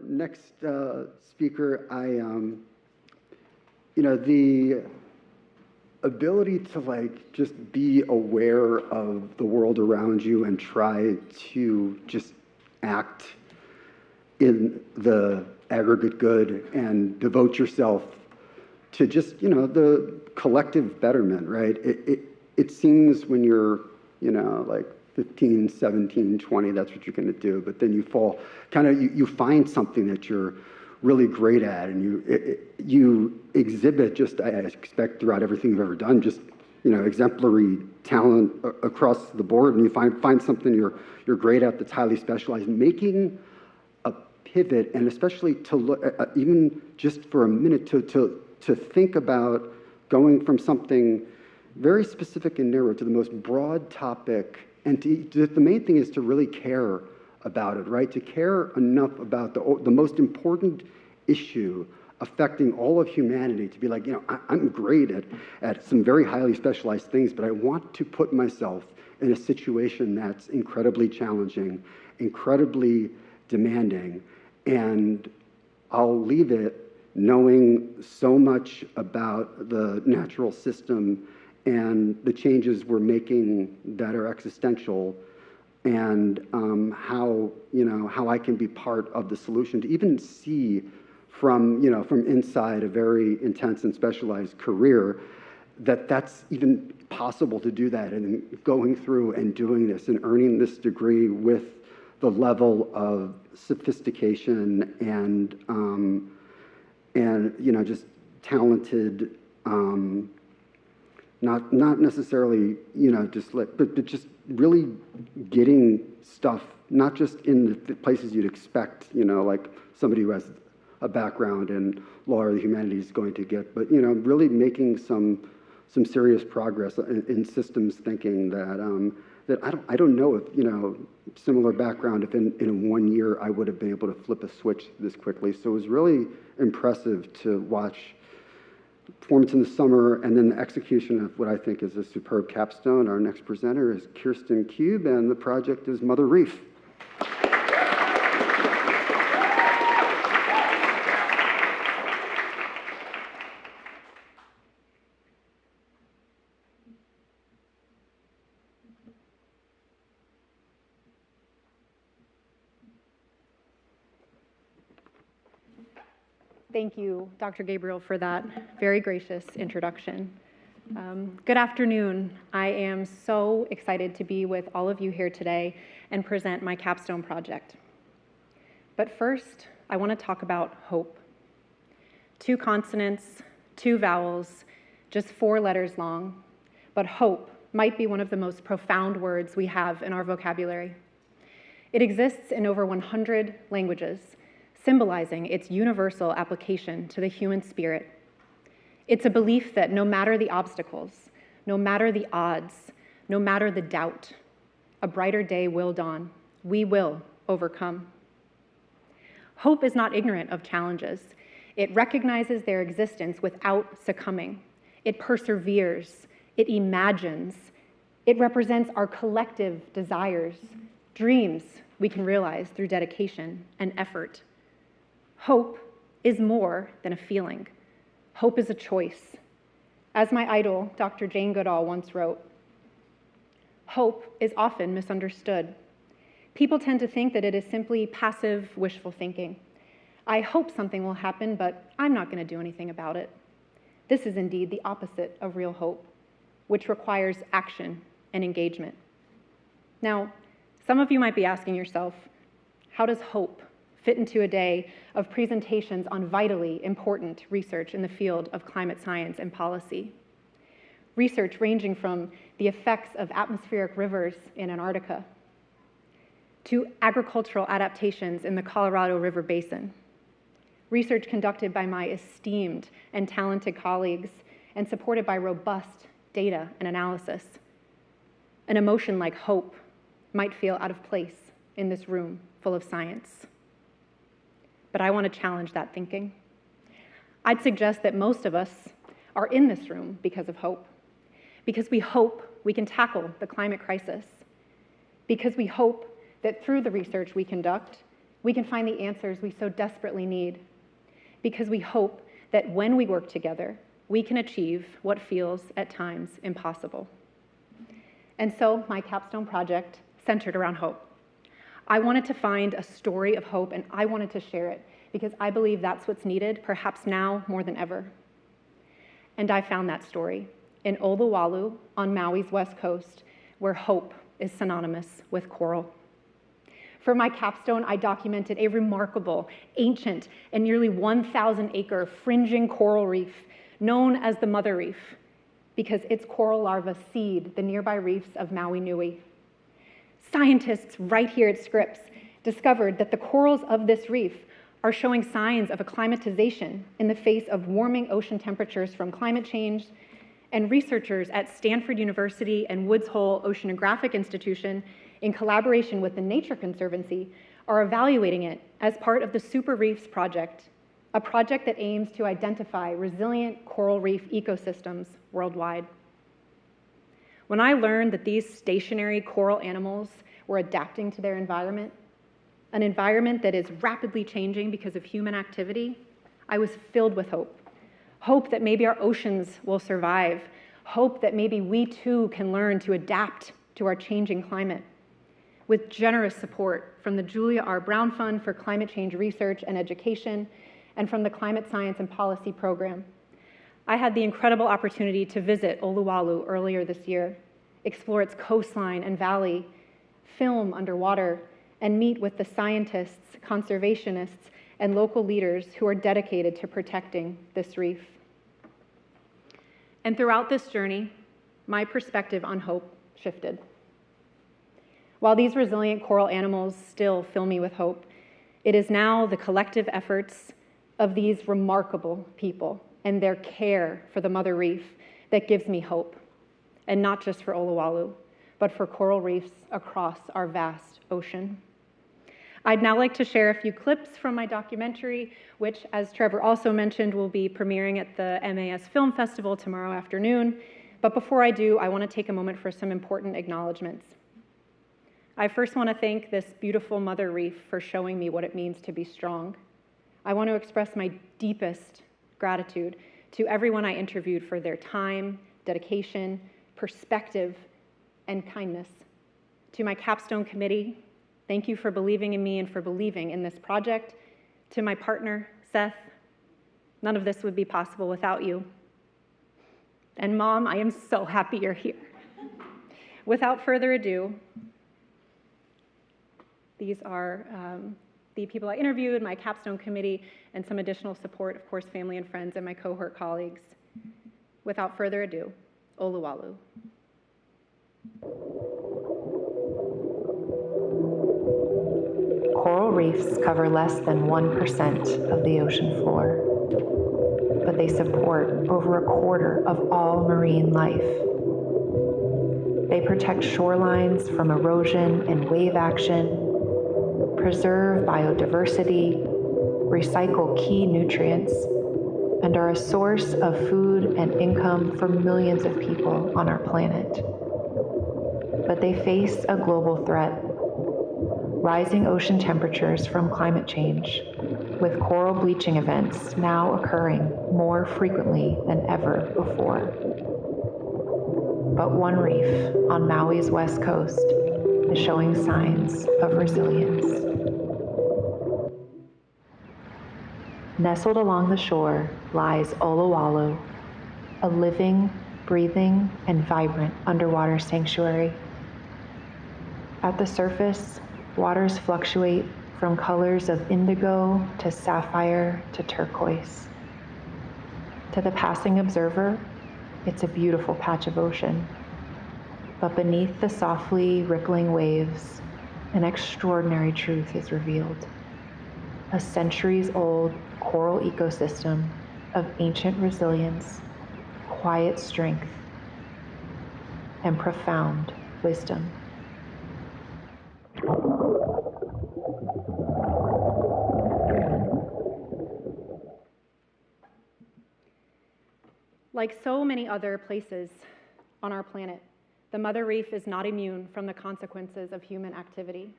next speaker, the ability to like just be aware of the world around you and try to just act in the aggregate good and devote yourself to just, the collective betterment, right? It seems when you're, like 15, 17, 20, that's what you're going to do. But then you fall, you find something that you're really great at, and you exhibit just, I expect, throughout everything you've ever done, just, exemplary talent across the board, and you find something you're great at that's highly specialized. Making a pivot, and especially to look, even just for a minute, to think about going from something very specific and narrow to the most broad topic, and the main thing is to really care about it, right? To care enough about the most important issue affecting all of humanity, to be like, I'm great at some very highly specialized things, but I want to put myself in a situation that's incredibly challenging, incredibly demanding, and I'll leave it knowing so much about the natural system and the changes we're making that are existential, and how I can be part of the solution, to even see from inside a very intense and specialized career that's even possible to do that, and going through and doing this and earning this degree with the level of sophistication and just talented, not necessarily, but just really getting stuff, not just in the places you'd expect, like somebody who has a background in law or the humanities is going to get, but, really making some serious progress in systems thinking that I don't know if, similar background, if in 1 year I would have been able to flip a switch this quickly. So it was really impressive to watch performance in the summer, and then the execution of what I think is a superb capstone. Our next presenter is Kirsten Kube, and the project is Mother Reef. Thank you, Dr. Gabriel, for that very gracious introduction. Good afternoon. I am so excited to be with all of you here today and present my capstone project. But first, I want to talk about hope. 2 consonants, 2 vowels, just 4 letters long, but hope might be one of the most profound words we have in our vocabulary. It exists in over 100 languages, symbolizing its universal application to the human spirit. It's a belief that no matter the obstacles, no matter the odds, no matter the doubt, a brighter day will dawn. We will overcome. Hope is not ignorant of challenges. It recognizes their existence without succumbing. It perseveres. It imagines. It represents our collective desires, dreams we can realize through dedication and effort. Hope is more than a feeling. Hope is a choice. As my idol, Dr. Jane Goodall, once wrote, hope is often misunderstood. People tend to think that it is simply passive, wishful thinking. I hope something will happen, but I'm not going to do anything about it. This is indeed the opposite of real hope, which requires action and engagement. Now, some of you might be asking yourself, how does hope fit into a day of presentations on vitally important research in the field of climate science and policy? Research ranging from the effects of atmospheric rivers in Antarctica to agricultural adaptations in the Colorado River Basin. Research conducted by my esteemed and talented colleagues and supported by robust data and analysis. An emotion like hope might feel out of place in this room full of science. But I want to challenge that thinking. I'd suggest that most of us are in this room because of hope, because we hope we can tackle the climate crisis, because we hope that through the research we conduct, We can find the answers we so desperately need because we hope that when we work together, we can achieve what feels at times impossible. And so my capstone project centered around hope. I wanted to find a story of hope, and I wanted to share it because I believe that's what's needed, perhaps now more than ever. And I found that story in Oluwalu on Maui's west coast, where hope is synonymous with coral. For my capstone, I documented a remarkable, ancient, and nearly 1,000-acre fringing coral reef known as the Mother Reef because its coral larvae seed the nearby reefs of Maui Nui. Scientists right here at Scripps discovered that the corals of this reef are showing signs of acclimatization in the face of warming ocean temperatures from climate change, and researchers at Stanford University and Woods Hole Oceanographic Institution, in collaboration with the Nature Conservancy, are evaluating it as part of the Super Reefs Project, a project that aims to identify resilient coral reef ecosystems worldwide. When I learned that these stationary coral animals were adapting to their environment, an environment that is rapidly changing because of human activity, I was filled with hope. Hope that maybe our oceans will survive. Hope that maybe we too can learn to adapt to our changing climate. With generous support from the Julia R. Brown Fund for Climate Change Research and Education and from the Climate Science and Policy Program, I had the incredible opportunity to visit Oluwalu earlier this year, explore its coastline and valley, film underwater, and meet with the scientists, conservationists, and local leaders who are dedicated to protecting this reef. And throughout this journey, my perspective on hope shifted. While these resilient coral animals still fill me with hope, it is now the collective efforts of these remarkable people and their care for the Mother Reef that gives me hope, and not just for Oluwalu, but for coral reefs across our vast ocean. I'd now like to share a few clips from my documentary, which, as Trevor also mentioned, will be premiering at the MAS Film Festival tomorrow afternoon. But before I do, I want to take a moment for some important acknowledgements. I first want to thank this beautiful Mother Reef for showing me what it means to be strong. I want to express my deepest gratitude to everyone I interviewed for their time, dedication, perspective, and kindness. To my capstone committee, thank you for believing in me and for believing in this project. To my partner, Seth, none of this would be possible without you. And Mom, I am so happy you're here. Without further ado, these are the people I interviewed, my capstone committee, and some additional support, of course, family and friends and my cohort colleagues. Without further ado, Oluwalu. Coral reefs cover less than 1% of the ocean floor, but they support over a quarter of all marine life. They protect shorelines from erosion and wave action, preserve biodiversity, recycle key nutrients, and are a source of food and income for millions of people on our planet. But they face a global threat: rising ocean temperatures from climate change, with coral bleaching events now occurring more frequently than ever before. But one reef on Maui's west coast is showing signs of resilience. Nestled along the shore lies Oluwalu, a living, breathing, and vibrant underwater sanctuary. At the surface, waters fluctuate from colors of indigo to sapphire to turquoise. To the passing observer, it's a beautiful patch of ocean. But beneath the softly rippling waves, an extraordinary truth is revealed: a centuries-old coral ecosystem of ancient resilience, quiet strength, and profound wisdom. Like so many other places on our planet, the Mother Reef is not immune from the consequences of human activity.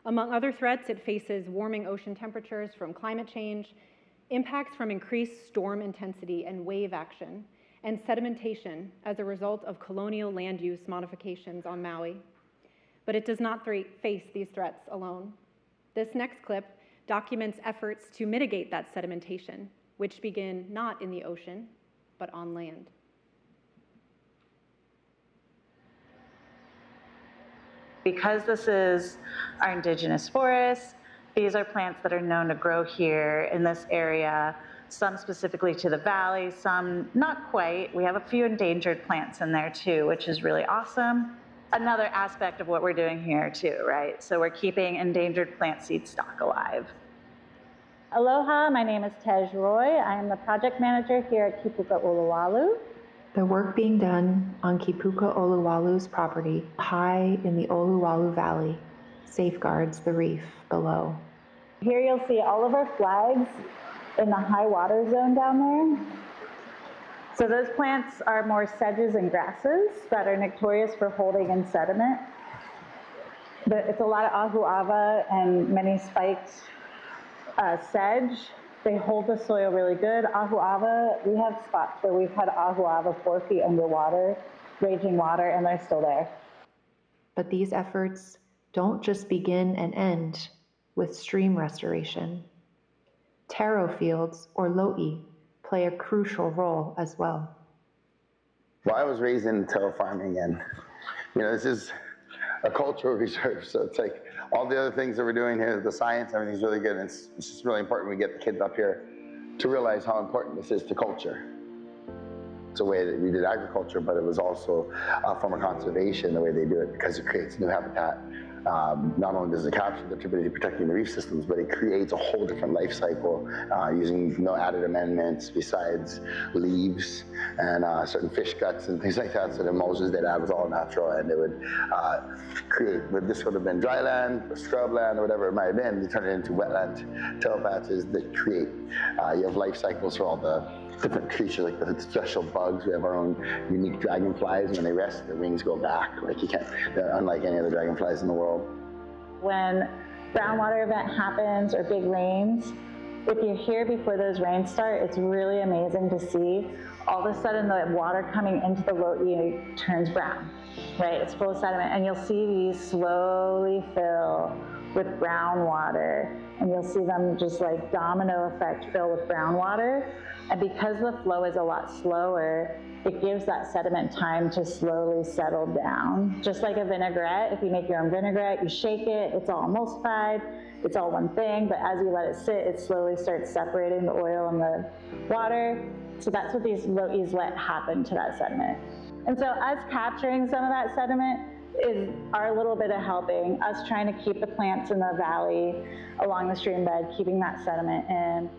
Among other threats, it faces warming ocean temperatures from climate change, impacts from increased storm intensity and wave action, and sedimentation as a result of colonial land use modifications on Maui. But it does not face these threats alone. This next clip documents efforts to mitigate that sedimentation, which begin not in the ocean, but on land. Because this is our indigenous forest, these are plants that are known to grow here in this area, some specifically to the valley, some not quite. We have a few endangered plants in there too, which is really awesome. Another aspect of what we're doing here too, right? So we're keeping endangered plant seed stock alive. Aloha, my name is Tej Roy. I am the project manager here at Kipuka Uluwalu. The work being done on Kipuka Uluwalu's property, high in the Uluwalu Valley, safeguards the reef below. Here you'll see all of our flags in the high water zone down there. So those plants are more sedges and grasses that are notorious for holding in sediment. But it's a lot of ahuava and many spiked sedge. They hold the soil really good. Ahuava, we have spots where we've had ahuava 4 feet underwater, raging water, and they're still there. But these efforts don't just begin and end with stream restoration. Taro fields, or lo'i, play a crucial role as well. Well, I was raised in taro farming, and this is a cultural reserve, so it's like all the other things that we're doing here, the science, everything's really good, and it's just really important we get the kids up here to realize how important this is to culture. It's a way that we did agriculture, but it was also a form of conservation, the way they do it, because it creates new habitat. Not only does it capture the turbidity protecting the reef systems, but it creates a whole different life cycle using no added amendments besides leaves and certain fish guts and things like that. So the emulsions they'd add was all natural, and it would create, this would have been dry land or scrub land or whatever it might have been. You turn it into wetland taro patches that create, you have life cycles for all the different creatures, like the special bugs. We have our own unique dragonflies. When they rest, their wings go back. Like they're unlike any other dragonflies in the world. When groundwater event happens or big rains, if you're here before those rains start, it's really amazing to see. All of a sudden, the water coming into the lo'i turns brown, right? It's full of sediment, and you'll see these slowly fill with brown water, and you'll see them just like domino effect fill with brown water. And because the flow is a lot slower, it gives that sediment time to slowly settle down. Just like a vinaigrette, if you make your own vinaigrette, you shake it, it's all emulsified, it's all one thing, but as you let it sit, it slowly starts separating the oil and the water. So that's what these lo'is let happen to that sediment. And so us capturing some of that sediment is our little bit of helping, us trying to keep the plants in the valley along the stream bed, keeping that sediment in.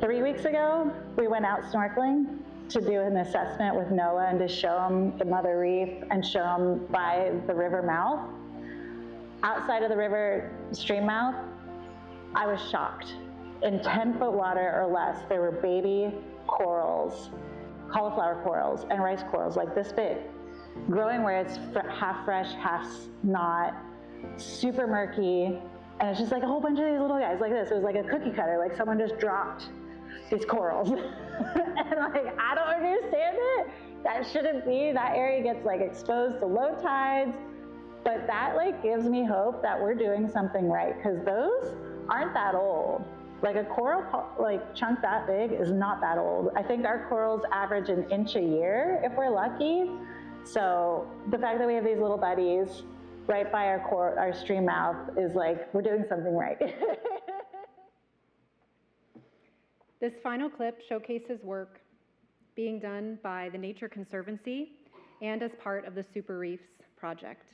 3 weeks ago, we went out snorkeling to do an assessment with NOAA and to show them the mother reef and show them by the river mouth. Outside of the river stream mouth, I was shocked. In 10-foot water or less, there were baby corals, cauliflower corals, and rice corals like this big, growing where it's half fresh, half not, super murky, and it's just like a whole bunch of these little guys like this. It was like a cookie cutter, like someone just dropped these corals. And like, I don't understand it. That shouldn't be. That area gets like exposed to low tides. But that like gives me hope that we're doing something right, because those aren't that old. Like a coral like chunk that big is not that old. I think our corals average an inch a year if we're lucky. So the fact that we have these little buddies right by our stream mouth is like, we're doing something right. This final clip showcases work being done by the Nature Conservancy and as part of the Super Reefs project.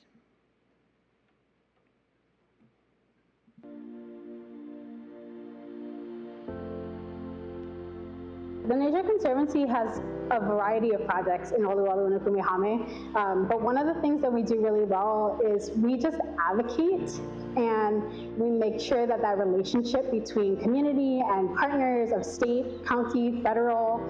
The Nature Conservancy has a variety of projects in Oluwalu and Ukumihame, but one of the things that we do really well is we just advocate And we make sure that that relationship between community and partners of state, county, federal,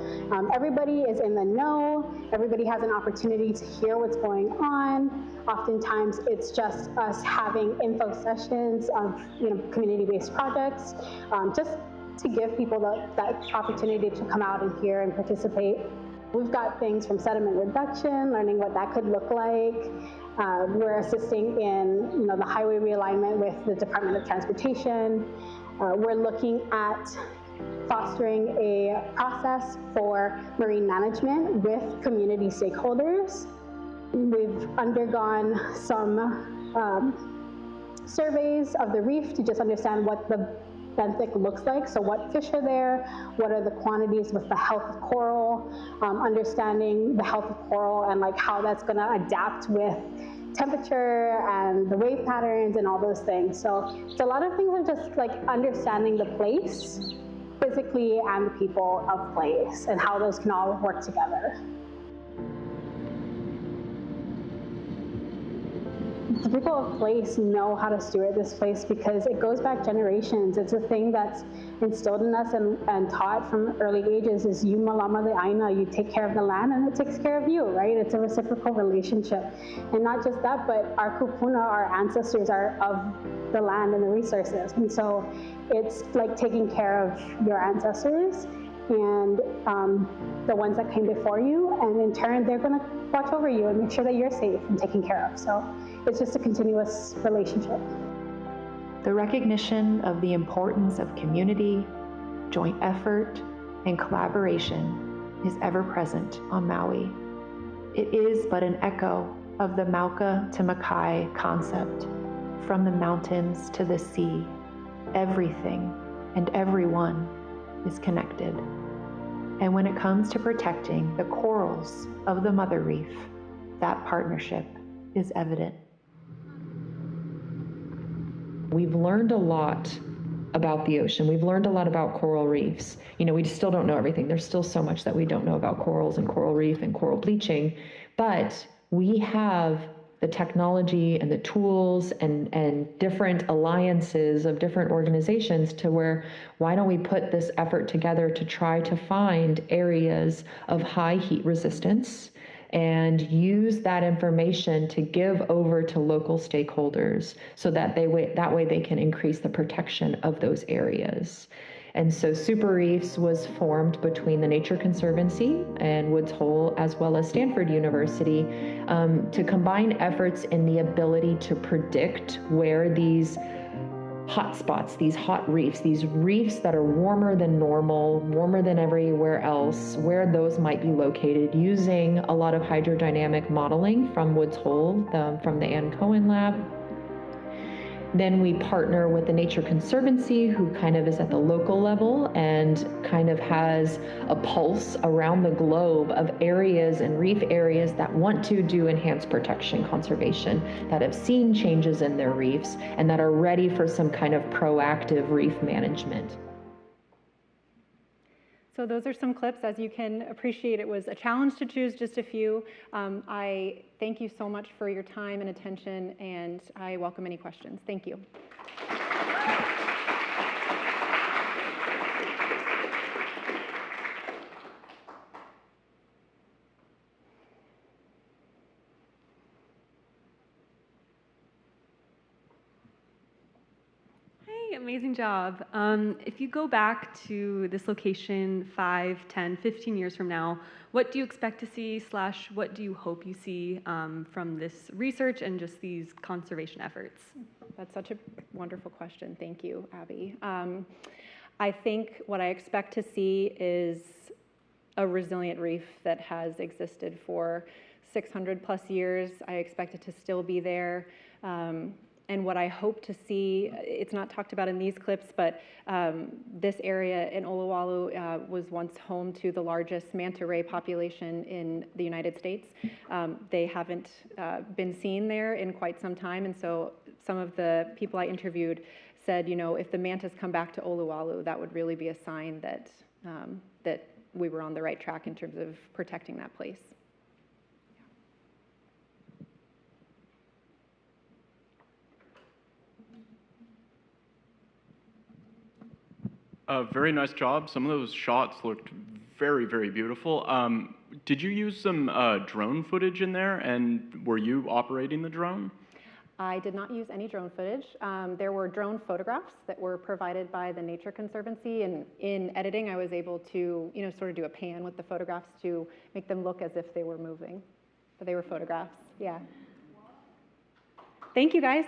everybody is in the know. Everybody has an opportunity to hear what's going on. Oftentimes, it's just us having info sessions of community-based projects, just to give people that opportunity to come out and hear and participate. We've got things from sediment reduction, learning what that could look like. We're assisting in the highway realignment with the Department of Transportation. We're looking at fostering a process for marine management with community stakeholders. We've undergone some surveys of the reef to just understand what the benthic looks like. So what fish are there? What are the quantities with the health of coral? Understanding the health of coral and how that's going to adapt with temperature and the wave patterns and all those things. So a lot of things are just understanding the place physically and the people of place and how those can all work together. The people of place know how to steward this place because it goes back generations. It's a thing that's instilled in us and taught from early ages is you malama the aina, you take care of the land and it takes care of you, right? It's a reciprocal relationship. And not just that, but our kupuna, our ancestors are of the land and the resources. And so it's like taking care of your ancestors and the ones that came before you, and in turn, they're gonna watch over you and make sure that you're safe and taken care of. So it's just a continuous relationship. The recognition of the importance of community, joint effort, and collaboration is ever present on Maui. It is but an echo of the Mauka to Makai concept. From the mountains to the sea, everything and everyone is connected. And when it comes to protecting the corals of the mother reef, that partnership is evident. We've learned a lot about the ocean. We've learned a lot about coral reefs. We still don't know everything. There's still so much that we don't know about corals and coral reef and coral bleaching, but we have the technology and the tools and different alliances of different organizations to where, why don't we put this effort together to try to find areas of high heat resistance and use that information to give over to local stakeholders so that that way they can increase the protection of those areas. And so Super Reefs was formed between the Nature Conservancy and Woods Hole, as well as Stanford University, to combine efforts in the ability to predict where these hot spots, these hot reefs, these reefs that are warmer than normal, warmer than everywhere else, where those might be located using a lot of hydrodynamic modeling from Woods Hole, from the Ann Cohen lab. Then we partner with the Nature Conservancy, who kind of is at the local level and kind of has a pulse around the globe of areas and reef areas that want to do enhanced protection conservation, that have seen changes in their reefs, and that are ready for some kind of proactive reef management. So those are some clips. As you can appreciate, it was a challenge to choose just a few. I thank you so much for your time and attention, and I welcome any questions. Thank you. Amazing job. If you go back to this location 5, 10, 15 years from now, what do you expect to see / what do you hope you see from this research and just these conservation efforts? That's such a wonderful question. Thank you, Abby. I think what I expect to see is a resilient reef that has existed for 600 plus years. I expect it to still be there. And what I hope to see, it's not talked about in these clips, but this area in Oluwalu was once home to the largest manta ray population in the United States. They haven't been seen there in quite some time, and so some of the people I interviewed said, if the mantas come back to Oluwalu, that would really be a sign that, that we were on the right track in terms of protecting that place. Very nice job. Some of those shots looked very, very beautiful. Did you use some drone footage in there, and were you operating the drone? I did not use any drone footage. There were drone photographs that were provided by the Nature Conservancy, and in editing, I was able to, sort of do a pan with the photographs to make them look as if they were moving, but they were photographs. Yeah. Thank you, guys.